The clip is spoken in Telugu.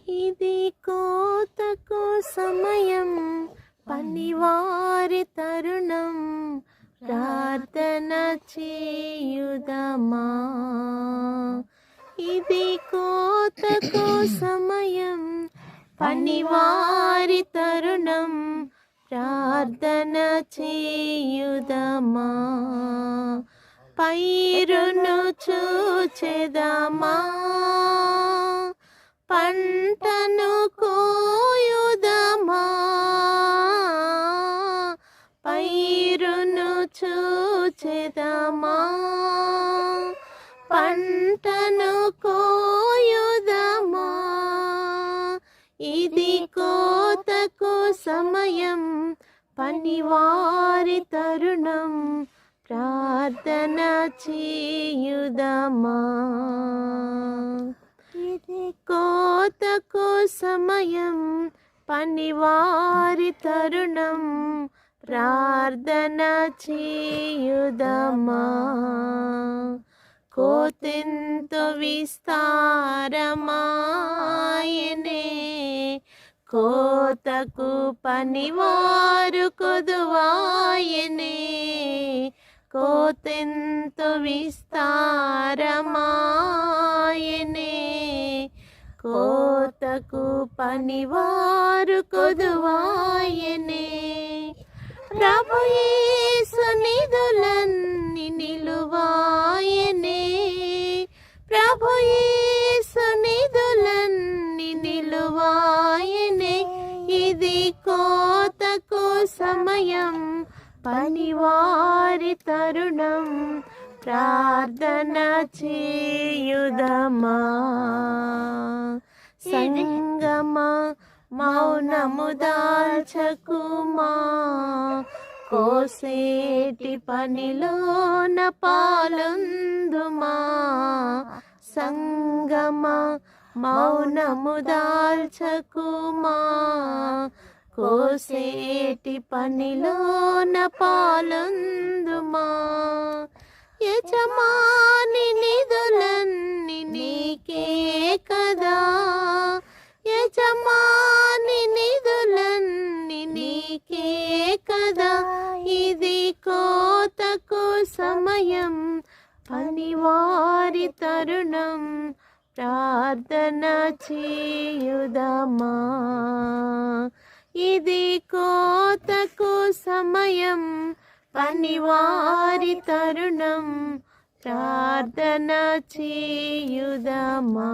ఇది కోతకు సమయం, పనివారి తరుణం, ప్రార్థన చేయుదమా. ఇది కోతకు సమయం, పనివారి తరుణం, ప్రార్థన చేయుదమా. పైరును చూచెదమా, పంటను కోయుదమా. పైరును చూచెదమా, పంటను కోయుదమా. ఇది కోతకు సమయం, పనివారి తరుణం, ప్రార్థన చేయుదమా. ఇది కోతకు సమయం, పనివారి తరుణం, ప్రార్థన చేయుదమా. కోతెంతో విస్తారమాయనే, కోతకు పనివారు కొదువాయనే. కోతెంతో విస్తారమాయనే, కోతకు పనివారు కొదువాయనే. ప్రభు యేసు నిధులన్నీ నిలువాయనే, ప్రభు యేసు నిధులన్నీ నిలువాయనే. ఇది కోతకు సమయం, పనివారి తరుణం, ప్రార్థన చేయుదమా. సంగమా మౌనము దాల్చకుమా, కోసేటి పనిలోన పాలొందుమా. సంగమా మౌనము దాల్చకుమా, కోసేటి పనిలోన పాలొందుమా. యజమాని నిధులన్నీ నీకే కదా, యజమాని నిధులన్నీ నీకే కదా. ఇది కోతకు సమయం, పనివారి తరుణం, ప్రార్థన చేయుదమా. ఇది కోతకు సమయం, పనివారి తరుణం, ప్రార్థన చేయుదమా.